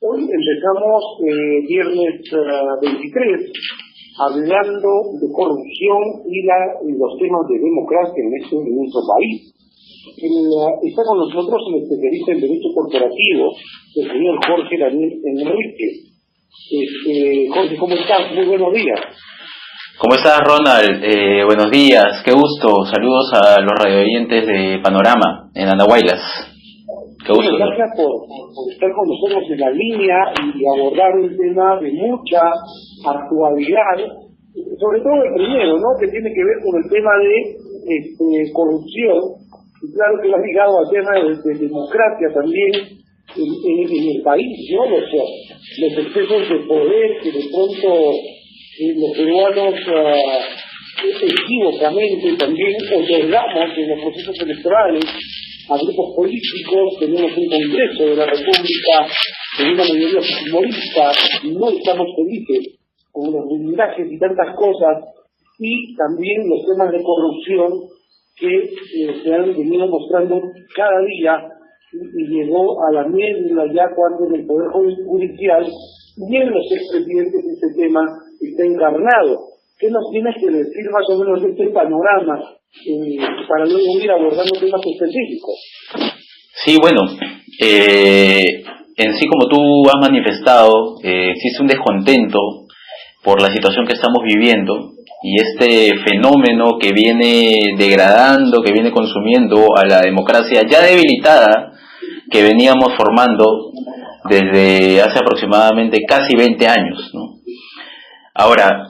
Hoy empezamos viernes 23 hablando de corrupción y los temas de democracia en nuestro país. Está con nosotros el especialista en Derecho Corporativo, el señor Jorge Daniel Enrique. Jorge, ¿cómo estás? Muy buenos días. ¿Cómo estás, Ronald? Buenos días, qué gusto. Saludos a los radioyentes de Panorama en Andahuaylas. Qué gusto. Muchas gracias por estar con nosotros en la línea y abordar un tema de mucha actualidad, sobre todo el primero, ¿no?, que tiene que ver con el tema de corrupción, y claro que va ligado al tema de democracia también en el país, ¿no? Los excesos de poder que de pronto los peruanos equivocamente también otorgamos en los procesos electorales a grupos políticos. Tenemos un Congreso de la República con una mayoría fujimorista, no estamos felices con los blindajes y tantas cosas, y también los temas de corrupción que se han venido mostrando cada día, y llegó a la médula ya cuando en el Poder Judicial y en los expresidentes este tema está encarnado. ¿Qué nos tienes que decir más o menos de este panorama para luego ir abordando temas específicos? Sí, bueno, en sí, como tú has manifestado, existe un descontento por la situación que estamos viviendo y este fenómeno que viene degradando, que viene consumiendo a la democracia ya debilitada que veníamos formando desde hace aproximadamente casi 20 años, ¿no? Ahora,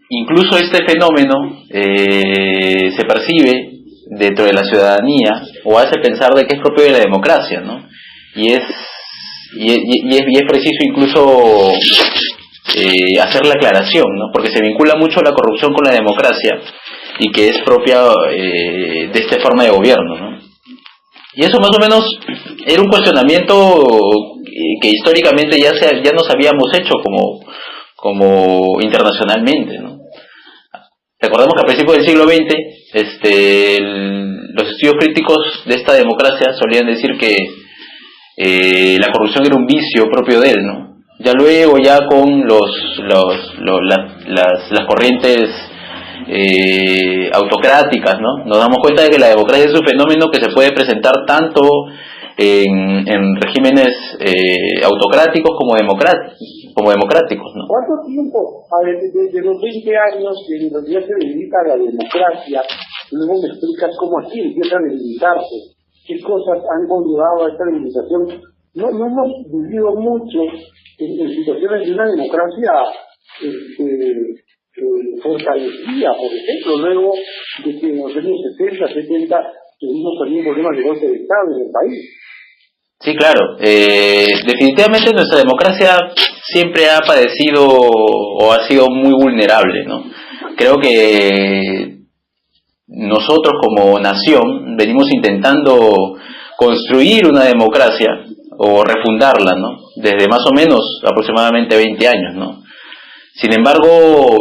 incluso este fenómeno se percibe dentro de la ciudadanía o hace pensar de que es propio de la democracia, ¿no? Y es preciso incluso hacer la aclaración, ¿no? Porque se vincula mucho la corrupción con la democracia y que es propia de esta forma de gobierno, ¿no? Y eso más o menos era un cuestionamiento que históricamente ya nos habíamos hecho como internacionalmente, ¿no? Recordemos que a principios del siglo XX los estudios críticos de esta democracia solían decir que la corrupción era un vicio propio de él, ¿no? Ya luego, ya con las corrientes autocráticas, ¿no?, nos damos cuenta de que la democracia es un fenómeno que se puede presentar tanto en regímenes autocráticos como democráticos, ¿no? ¿Cuánto tiempo, desde los 20 años que en realidad se debilita la democracia, luego me explicas cómo así empieza a debilitarse? ¿Qué cosas han conllevado a esta debilitación? No hemos vivido mucho en situaciones de una democracia fortalecida, por ejemplo, luego de que en los años 60, 70 tuvimos también problemas de golpe de Estado en el país. Sí, claro. Definitivamente nuestra democracia siempre ha padecido o ha sido muy vulnerable, ¿no? Creo que nosotros como nación venimos intentando construir una democracia o refundarla, ¿no?, desde más o menos aproximadamente 20 años, ¿no? Sin embargo,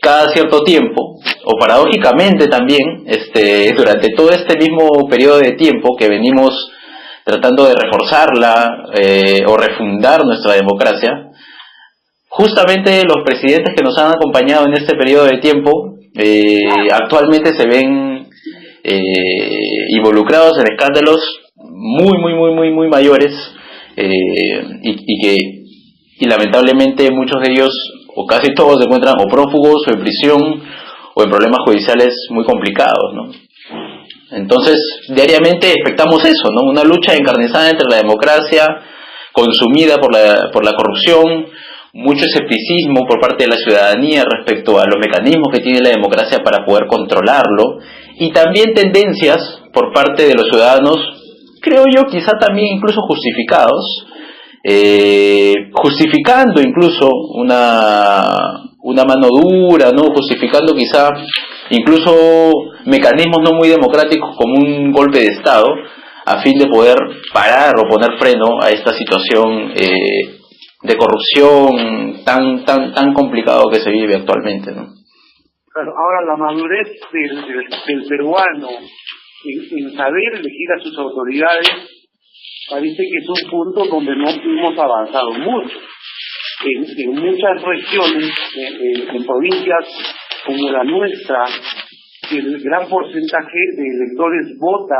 cada cierto tiempo, o paradójicamente también, durante todo este mismo periodo de tiempo que venimos tratando de reforzarla o refundar nuestra democracia, justamente los presidentes que nos han acompañado en este periodo de tiempo actualmente se ven involucrados en escándalos muy mayores y lamentablemente muchos de ellos o casi todos se encuentran o prófugos o en prisión o en problemas judiciales muy complicados, ¿no? Entonces, diariamente expectamos eso, ¿no? Una lucha encarnizada entre la democracia, consumida por la corrupción, mucho escepticismo por parte de la ciudadanía respecto a los mecanismos que tiene la democracia para poder controlarlo, y también tendencias por parte de los ciudadanos, creo yo, quizá también incluso justificados, justificando incluso una mano dura, ¿no?, justificando quizá incluso mecanismos no muy democráticos como un golpe de Estado a fin de poder parar o poner freno a esta situación de corrupción tan complicado que se vive actualmente, ¿no? Claro, ahora la madurez del peruano en saber elegir a sus autoridades parece que es un punto donde no hemos avanzado mucho. En muchas regiones, en provincias como la nuestra, el gran porcentaje de electores vota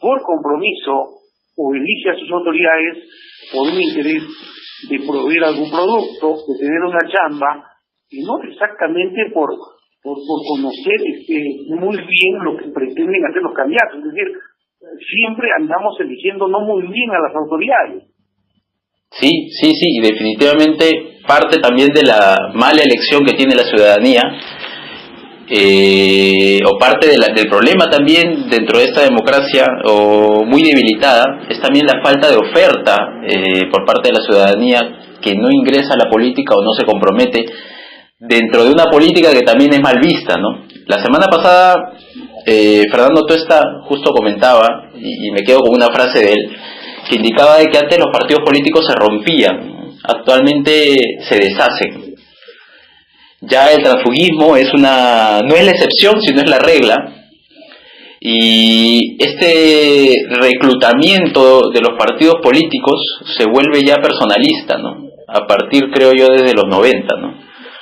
por compromiso o elige a sus autoridades por un interés de proveer algún producto, de tener una chamba, y no exactamente por conocer muy bien lo que pretenden hacer los candidatos. Es decir, siempre andamos eligiendo no muy bien a las autoridades. Sí, y definitivamente parte también de la mala elección que tiene la ciudadanía, o parte del problema también dentro de esta democracia, o muy debilitada, es también la falta de oferta por parte de la ciudadanía, que no ingresa a la política o no se compromete dentro de una política que también es mal vista, ¿no? La semana pasada Fernando Tuesta justo comentaba, y me quedo con una frase de él, que indicaba de que antes los partidos políticos se rompían, actualmente se deshacen. Ya el transfugismo no es la excepción, sino es la regla, y este reclutamiento de los partidos políticos se vuelve ya personalista, ¿no? A partir, creo yo, desde los 90, ¿no?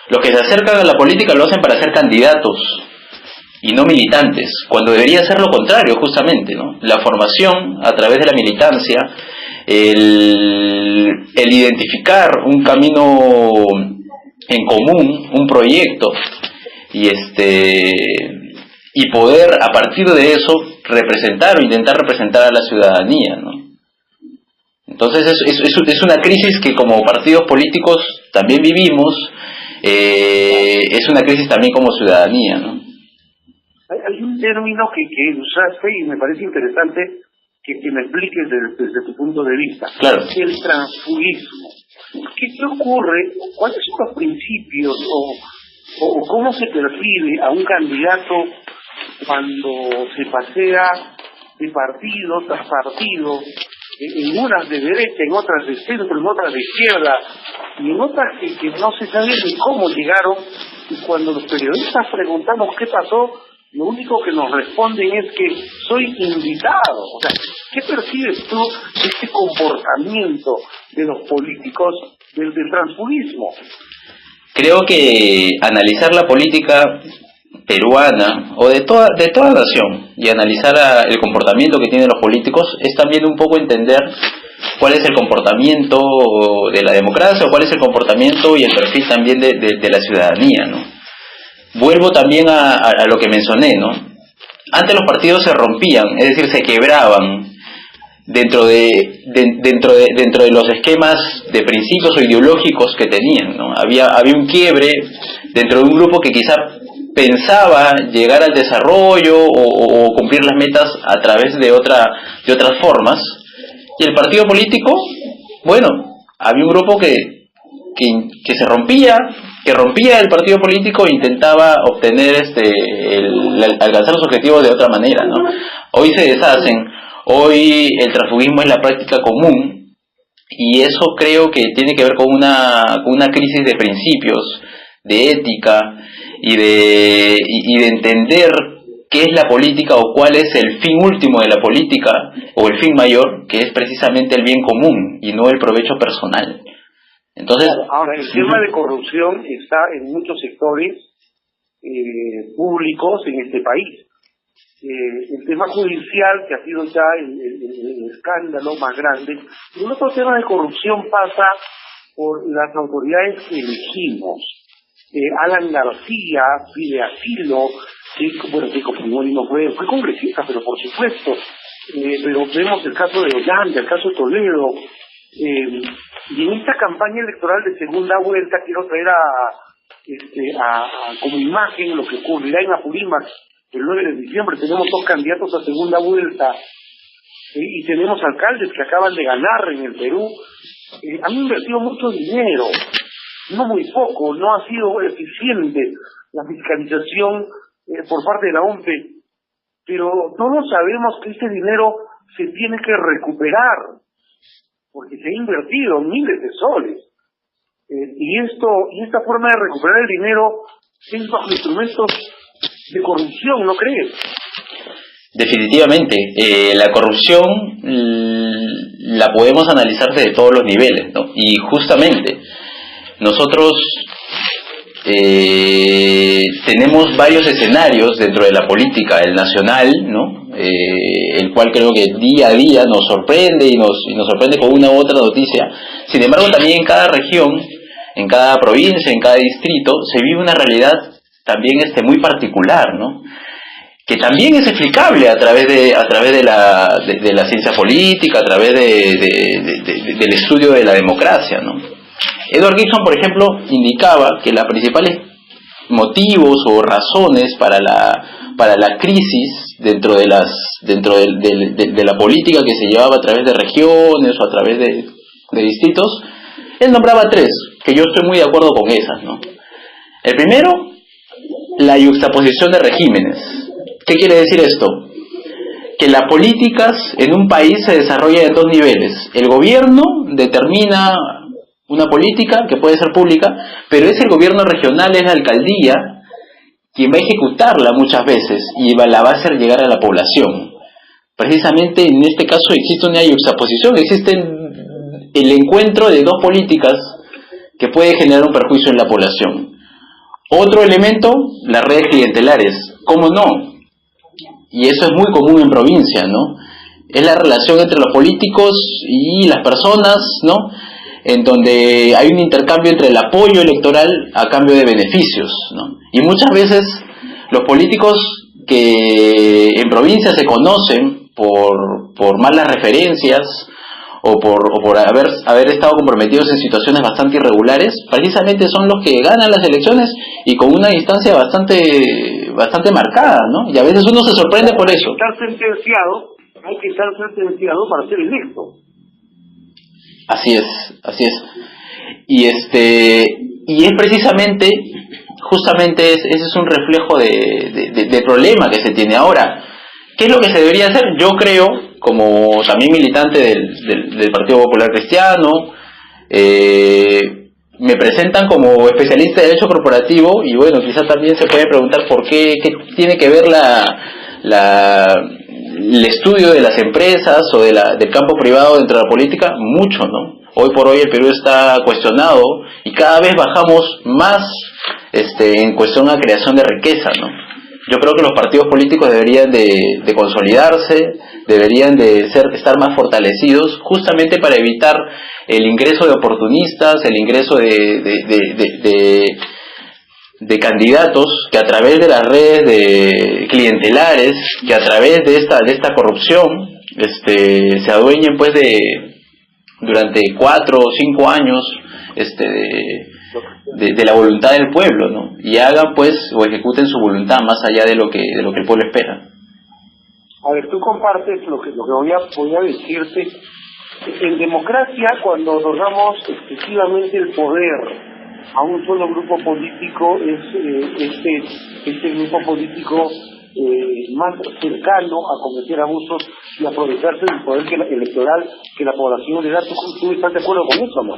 Los que se acercan a la política lo hacen para ser candidatos y no militantes, cuando debería ser lo contrario, justamente, ¿no? La formación a través de la militancia, el identificar un camino en común, un proyecto, y poder a partir de eso representar o intentar representar a la ciudadanía, ¿no? Entonces es una crisis que como partidos políticos también vivimos, es una crisis también como ciudadanía, ¿no? Hay un término que usaste y me parece interesante que me expliques desde tu punto de vista. Claro. El transfugismo. ¿Qué ocurre? ¿Cuáles son los principios o cómo se percibe a un candidato cuando se pasea de partido tras partido, en unas de derecha, en otras de centro, en otras de izquierda, y en otras que no se sabe ni cómo llegaron, y cuando los periodistas preguntamos qué pasó, lo único que nos responden es que soy invitado? O sea, ¿qué percibes tú de este comportamiento de los políticos del transfugismo? Creo que analizar la política peruana o de toda nación y analizar el comportamiento que tienen los políticos es también un poco entender cuál es el comportamiento de la democracia o cuál es el comportamiento y el perfil también de la ciudadanía, ¿no? Vuelvo también a lo que mencioné, ¿no? Antes los partidos se rompían, es decir, se quebraban dentro de los esquemas de principios o ideológicos que tenían, ¿no? Había un quiebre dentro de un grupo que quizá pensaba llegar al desarrollo o cumplir las metas a través de otras formas, y el partido político, bueno, había un grupo que se rompía, que rompía el partido político e intentaba obtener alcanzar los objetivos de otra manera, ¿no? Hoy se deshacen, hoy el transfugismo es la práctica común, y eso creo que tiene que ver con una crisis de principios, de ética y de entender qué es la política o cuál es el fin último de la política o el fin mayor, que es precisamente el bien común y no el provecho personal. Entonces, ahora, el tema de corrupción está en muchos sectores públicos en este país. El tema judicial, que ha sido ya el escándalo más grande, y un otro tema de corrupción pasa por las autoridades que elegimos. Alan García pide asilo, que como no fue congresista, pero por supuesto, pero vemos el caso de Ollanta, el caso de Toledo, y en esta campaña electoral de segunda vuelta quiero traer como imagen lo que ocurrirá en Apurímac el 9 de diciembre. Tenemos 2 candidatos a segunda vuelta, y tenemos alcaldes que acaban de ganar en el Perú. Han invertido mucho dinero, no muy poco, no ha sido eficiente la fiscalización por parte de la OMPE, pero todos sabemos que este dinero se tiene que recuperar, porque se ha invertido miles de soles, y esta forma de recuperar el dinero es bajo instrumentos de corrupción, ¿no crees? Definitivamente, la corrupción la podemos analizar desde todos los niveles, ¿no? Y justamente nosotros tenemos varios escenarios dentro de la política, el nacional, ¿no? El cual creo que día a día nos sorprende y nos sorprende con una u otra noticia. Sin embargo, también en cada región, en cada provincia, en cada distrito, se vive una realidad también muy particular, ¿no? Que también es explicable a través de la ciencia política, a través del estudio de la democracia, ¿no? Edward Gibson, por ejemplo, indicaba que los principales motivos o razones para la crisis dentro de la política que se llevaba a través de regiones o a través de distritos, él nombraba tres, que yo estoy muy de acuerdo con esas, ¿no? El primero, la yuxtaposición de regímenes. ¿Qué quiere decir esto? Que las políticas en un país se desarrollan en dos niveles. El gobierno determina una política que puede ser pública, pero es el gobierno regional, es la alcaldía, quien va a ejecutarla muchas veces y la va a hacer llegar a la población. Precisamente en este caso existe una yuxtaposición, existe el encuentro de dos políticas que puede generar un perjuicio en la población. Otro elemento, las redes clientelares. ¿Cómo no? Y eso es muy común en provincia, ¿no? Es la relación entre los políticos y las personas, ¿no? En donde hay un intercambio entre el apoyo electoral a cambio de beneficios, ¿no? Y muchas veces los políticos que en provincia se conocen por malas referencias o por haber estado comprometidos en situaciones bastante irregulares, precisamente son los que ganan las elecciones y con una distancia bastante marcada, ¿no? Y a veces uno se sorprende por eso. Hay que estar sentenciado para ser electo. Así es. Y es precisamente, justamente ese es un reflejo del problema que se tiene ahora. ¿Qué es lo que se debería hacer? Yo creo, como también militante del Partido Popular Cristiano, me presentan como especialista de derecho corporativo y bueno, quizás también se puede preguntar por qué tiene que ver el estudio de las empresas o del campo privado dentro de la política. Mucho, ¿no? Hoy por hoy el Perú está cuestionado y cada vez bajamos más en cuestión a creación de riqueza, ¿no? Yo creo que los partidos políticos deberían de consolidarse, deberían de estar más fortalecidos, justamente para evitar el ingreso de oportunistas, el ingreso de candidatos que a través de las redes clientelares, que a través de esta corrupción, se adueñen pues durante 4 o 5 años de la voluntad del pueblo, ¿no? Y hagan pues o ejecuten su voluntad más allá de lo que el pueblo espera. A ver, tú compartes lo que voy a decirte. En democracia, cuando otorgamos excesivamente el poder a un solo grupo político, este grupo político más cercano a cometer abusos y aprovecharse del poder electoral que la población le da. ¿Tú estás de acuerdo con eso, no?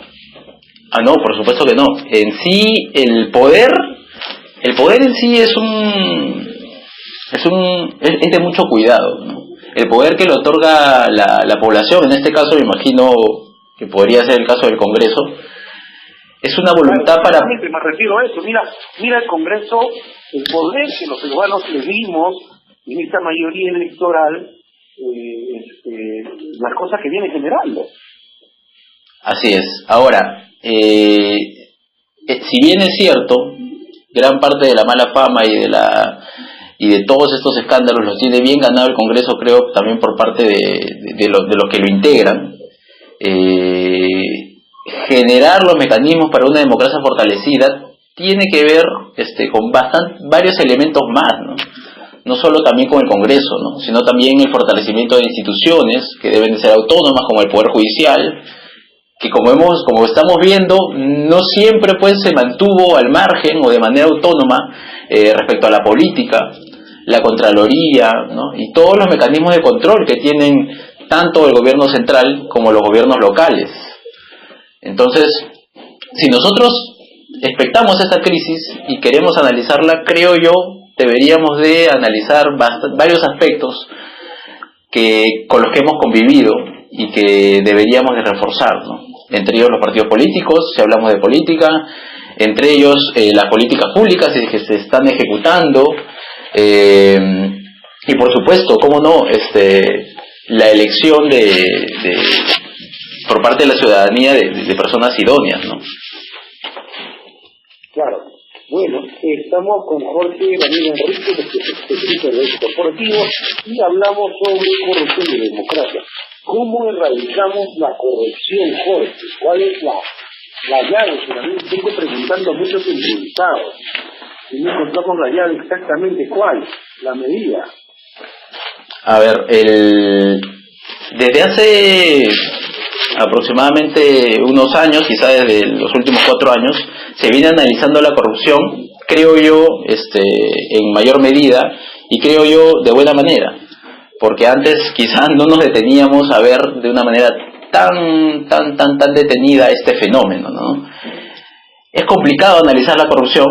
No, por supuesto que no. En sí, el poder en sí es de mucho cuidado, ¿no? El poder que le otorga la población, en este caso me imagino que podría ser el caso del Congreso, es una voluntad para... Me refiero a eso. Mira el Congreso, el poder que los peruanos le dimos en esta mayoría electoral, las cosas que viene generando. Así es. Ahora, si bien es cierto, gran parte de la mala fama y de todos estos escándalos los tiene bien ganado el Congreso, creo, también por parte de los que lo integran. Generar los mecanismos para una democracia fortalecida tiene que ver con varios elementos más, ¿no? No solo también con el Congreso, ¿no? Sino también el fortalecimiento de instituciones que deben de ser autónomas, como el Poder Judicial, que como estamos viendo, no siempre pues se mantuvo al margen o de manera autónoma respecto a la política, la Contraloría, ¿no? Y todos los mecanismos de control que tienen tanto el gobierno central como los gobiernos locales. Entonces, si nosotros expectamos esta crisis y queremos analizarla, creo yo, deberíamos de analizar varios aspectos con los que hemos convivido y que deberíamos de reforzar, ¿no? Entre ellos los partidos políticos, si hablamos de política, entre ellos las políticas públicas que se están ejecutando, y por supuesto, cómo no, la elección por parte de la ciudadanía de personas idóneas, ¿no? Claro. Bueno, estamos con Jorge Daniel Enrique, de Derecho Corporativo, y hablamos sobre corrupción y democracia. ¿Cómo erradicamos la corrupción, Jorge? ¿Cuál es la llave? Que a mí me tengo preguntando a muchos entrevistados. Y no encontramos la llave exactamente cuál, la medida. A ver, desde hace aproximadamente unos años, quizá desde los últimos 4 años, se viene analizando la corrupción, creo yo, en mayor medida, y creo yo de buena manera, porque antes quizá no nos deteníamos a ver de una manera tan detenida este fenómeno, ¿no? Es complicado analizar la corrupción,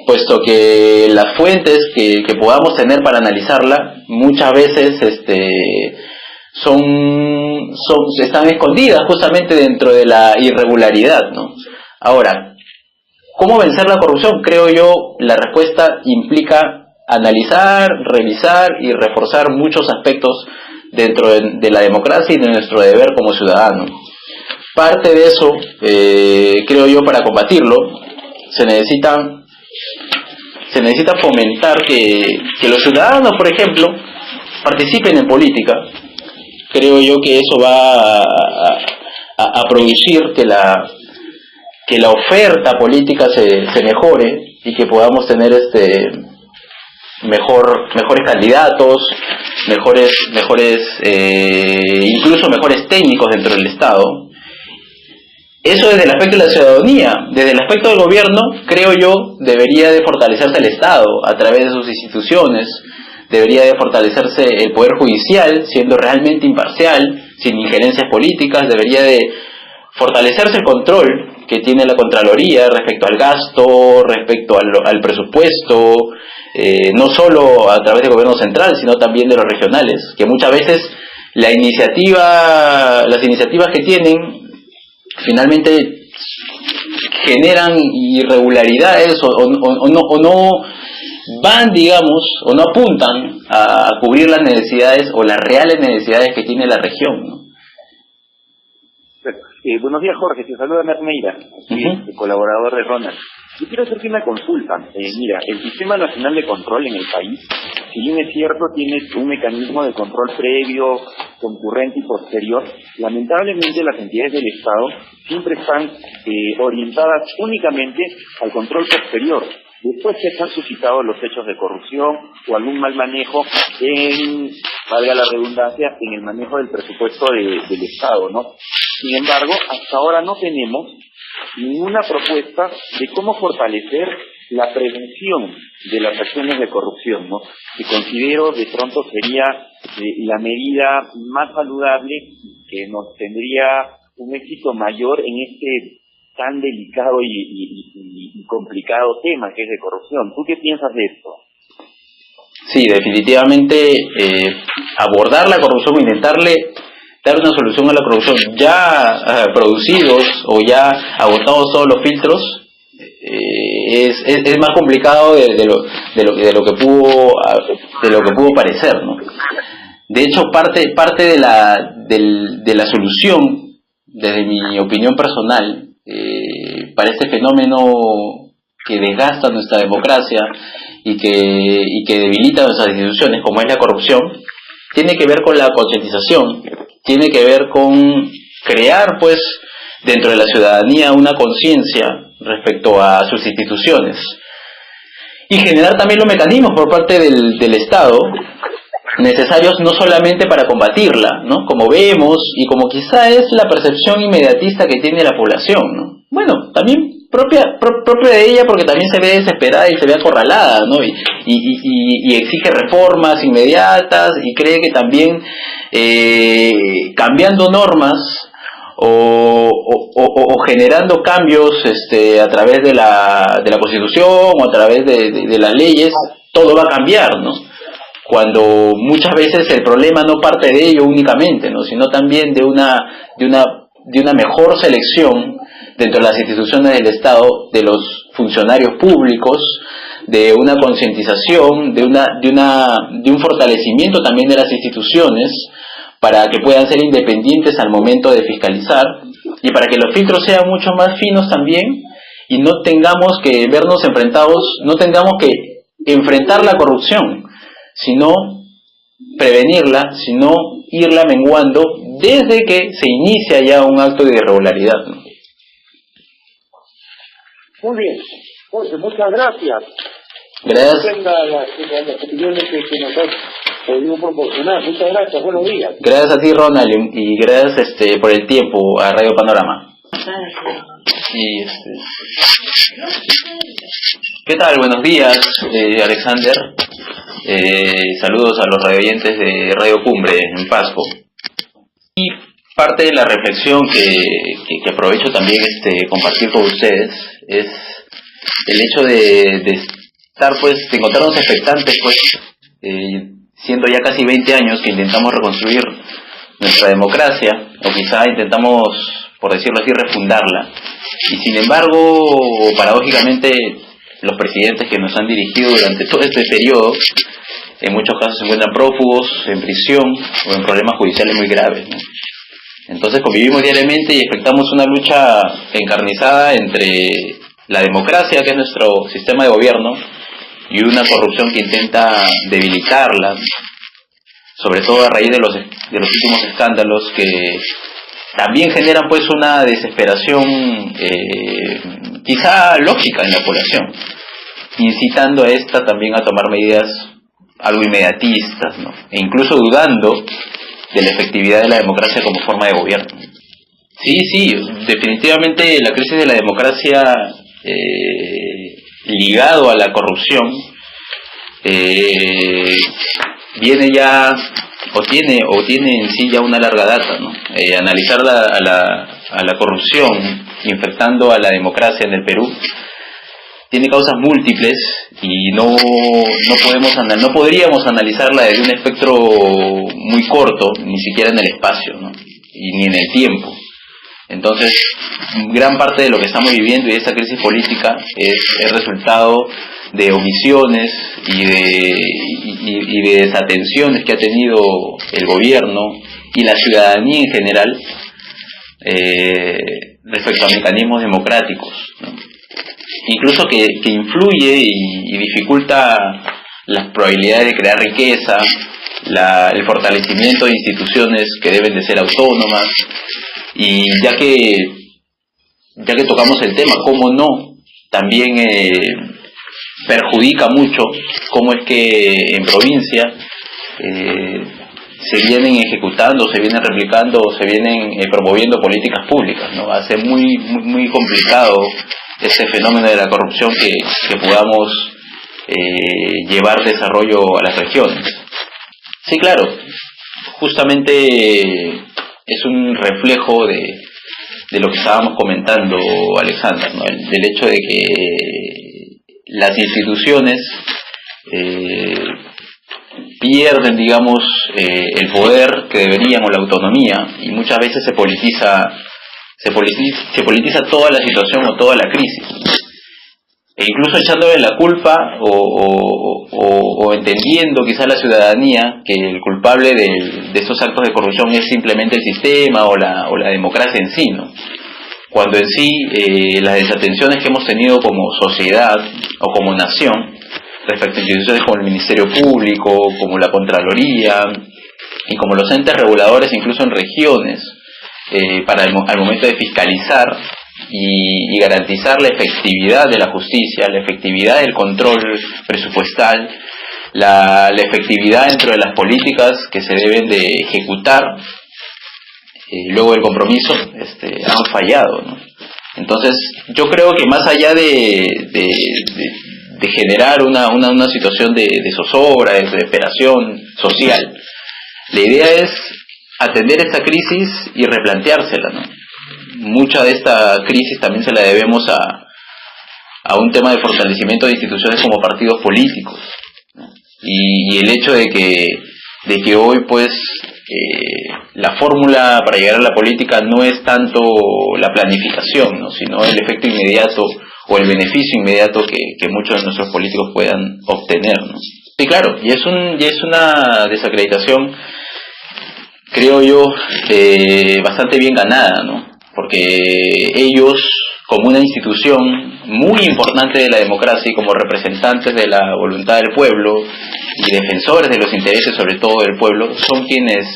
puesto que las fuentes que podamos tener para analizarla muchas veces están escondidas justamente dentro de la irregularidad, ¿no? Ahora, ¿cómo vencer la corrupción? Creo yo, la respuesta implica analizar, revisar y reforzar muchos aspectos dentro de la democracia y de nuestro deber como ciudadanos. Parte de eso, creo yo, para combatirlo, se necesita fomentar que los ciudadanos, por ejemplo, participen en política. Creo yo que eso va a producir que la oferta política se mejore y que podamos tener mejores candidatos, incluso mejores técnicos dentro del Estado. Eso desde el aspecto de la ciudadanía. Desde el aspecto del gobierno, creo yo, debería de fortalecerse el Estado a través de sus instituciones. Debería de fortalecerse el Poder Judicial, siendo realmente imparcial, sin injerencias políticas. Debería de fortalecerse el control que tiene la Contraloría respecto al gasto, respecto al presupuesto, no solo a través del gobierno central, sino también de los regionales, que muchas veces las iniciativas que tienen finalmente generan irregularidades o no van, digamos, o no apuntan a cubrir las necesidades o las reales necesidades que tiene la región, ¿no? Buenos días, Jorge. Te saluda Mermeira, colaborador de Ronald. Yo quiero hacerte una consulta. Mira, el Sistema Nacional de Control en el país, si bien es cierto, tiene un mecanismo de control previo, concurrente y posterior, lamentablemente las entidades del Estado siempre están orientadas únicamente al control posterior. Después que se han suscitado los hechos de corrupción o algún mal manejo valga la redundancia, en el manejo del presupuesto del Estado, ¿no? Sin embargo, hasta ahora no tenemos ninguna propuesta de cómo fortalecer la prevención de las acciones de corrupción, ¿no? Que considero de pronto sería la medida más saludable que nos tendría un éxito mayor en este tan delicado y complicado tema que es de corrupción. ¿Tú qué piensas de esto? Sí, definitivamente abordar la corrupción, intentarle dar una solución a la corrupción ya producidos o ya agotados todos los filtros, es más complicado de lo que pudo parecer, ¿no? De hecho, parte de la solución, desde mi opinión personal, para este fenómeno que desgasta nuestra democracia y que debilita nuestras instituciones, como es la corrupción, tiene que ver con la concientización, tiene que ver con crear, pues, dentro de la ciudadanía una conciencia respecto a sus instituciones y generar también los mecanismos por parte del Estado necesarios no solamente para combatirla, ¿no? Como vemos y como quizá es la percepción inmediatista que tiene la población, ¿no? Bueno, también propia de ella, porque también se ve desesperada y se ve acorralada, ¿no? Y exige reformas inmediatas y cree que también cambiando normas o generando cambios a través de la Constitución o a través de las leyes, todo va a cambiar, ¿no? cuando muchas veces el problema no parte de ello únicamente, ¿no? Sino también de una mejor selección dentro de las instituciones del Estado de los funcionarios públicos, de una concientización, de un fortalecimiento también de las instituciones para que puedan ser independientes al momento de fiscalizar y para que los filtros sean mucho más finos también y no tengamos que vernos enfrentados, no tengamos que enfrentar la corrupción, sino prevenirla, sino irla menguando desde que se inicia ya un acto de irregularidad, ¿no? Muy bien, José, muchas gracias. Gracias. Tenga las opiniones que nos has podido proporcionar. Muchas gracias, buenos días. Gracias a ti, Ronald, y gracias por el tiempo a Radio Panorama. Y ¿qué tal? Buenos días, Alexander. Saludos a los radioyentes de Radio Cumbre en Pasco. Y parte de la reflexión que aprovecho también compartir con ustedes es el hecho de estar, pues, de encontrarnos expectantes, pues, siendo ya casi 20 años que intentamos reconstruir nuestra democracia, o quizá intentamos, por decirlo así, refundarla, y sin embargo, paradójicamente, los presidentes que nos han dirigido durante todo este periodo, en muchos casos se encuentran prófugos, en prisión, o en problemas judiciales muy graves, ¿no? Entonces convivimos diariamente y expectamos una lucha encarnizada entre la democracia, que es nuestro sistema de gobierno, y una corrupción que intenta debilitarla, sobre todo a raíz de los últimos escándalos que también generan, pues, una desesperación quizá lógica en la población, incitando a esta también a tomar medidas algo inmediatistas, ¿no? E incluso dudando de la efectividad de la democracia como forma de gobierno. Sí, definitivamente la crisis de la democracia ligado a la corrupción viene ya o tiene en sí ya una larga data, ¿no? Analizar a la corrupción infectando a la democracia en el Perú tiene causas múltiples y no podríamos analizarla desde un espectro muy corto, ni siquiera en el espacio, ¿no? Y ni en el tiempo. Entonces, gran parte de lo que estamos viviendo y de esta crisis política es el resultado de omisiones y de desatenciones que ha tenido el gobierno y la ciudadanía en general respecto a mecanismos democráticos, ¿no? Incluso que influye y dificulta las probabilidades de crear riqueza, el fortalecimiento de instituciones que deben de ser autónomas. Y ya que tocamos el tema, cómo no, también perjudica mucho cómo es que en provincia se vienen ejecutando, se vienen replicando, se vienen promoviendo políticas públicas, ¿no? Hace muy, muy, muy complicado este fenómeno de la corrupción que podamos llevar desarrollo a las regiones. Sí, claro, justamente es un reflejo de lo que estábamos comentando, Alexander, ¿no? Del hecho de que las instituciones pierden, digamos, el poder que deberían, o la autonomía, y muchas veces se politiza toda la situación o toda la crisis, e incluso echándole la culpa o entendiendo quizá la ciudadanía que el culpable de estos actos de corrupción es simplemente el sistema o la democracia en sí, ¿no? Cuando en sí las desatenciones que hemos tenido como sociedad o como nación respecto a instituciones como el Ministerio Público, como la Contraloría y como los entes reguladores incluso en regiones, al momento de fiscalizar y garantizar la efectividad de la justicia, la efectividad del control presupuestal, la efectividad dentro de las políticas que se deben de ejecutar luego del compromiso, han fallado, ¿no? Entonces yo creo que más allá de generar una situación de zozobra, de desesperación social, la idea es atender esta crisis y replanteársela, ¿no? Mucha de esta crisis también se la debemos a un tema de fortalecimiento de instituciones como partidos políticos, ¿no? y el hecho de que hoy pues la fórmula para llegar a la política no es tanto la planificación, ¿no?, sino el efecto inmediato o el beneficio inmediato que muchos de nuestros políticos puedan obtener, ¿no? Sí, claro, y es una desacreditación, creo yo, bastante bien ganada, ¿no? Porque ellos, como una institución muy importante de la democracia y como representantes de la voluntad del pueblo y defensores de los intereses sobre todo del pueblo, son quienes,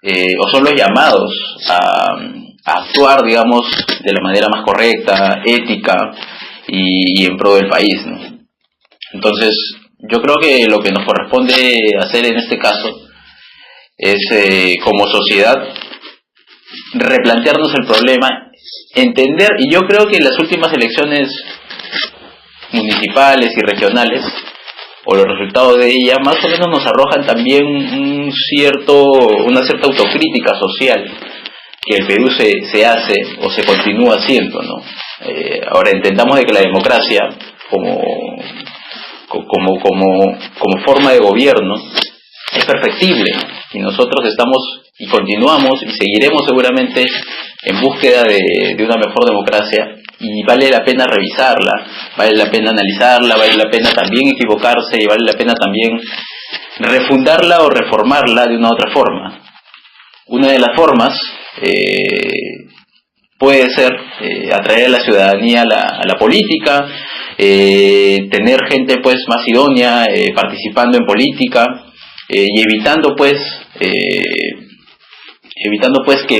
o son los llamados a actuar, digamos, de la manera más correcta, ética y en pro del país, ¿no? Entonces, yo creo que lo que nos corresponde hacer en este caso es, como sociedad, replantearnos el problema, entender, y yo creo que las últimas elecciones municipales y regionales, o los resultados de ellas, más o menos nos arrojan también una cierta autocrítica social que el Perú se hace o se continúa haciendo, ¿no? Ahora entendamos de que la democracia como forma de gobierno es perfectible, y nosotros estamos y continuamos y seguiremos seguramente en búsqueda de una mejor democracia, y vale la pena revisarla, vale la pena analizarla, vale la pena también equivocarse y vale la pena también refundarla o reformarla de una otra forma. Una de las formas puede ser atraer a la ciudadanía a la política, tener gente pues más idónea participando en política, y evitando pues que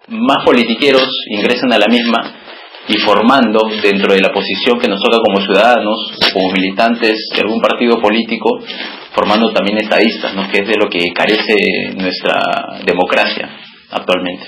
más politiqueros ingresen a la misma, y formando dentro de la posición que nos toca como ciudadanos, como militantes de algún partido político, formando también estadistas, ¿no?, que es de lo que carece nuestra democracia actualmente.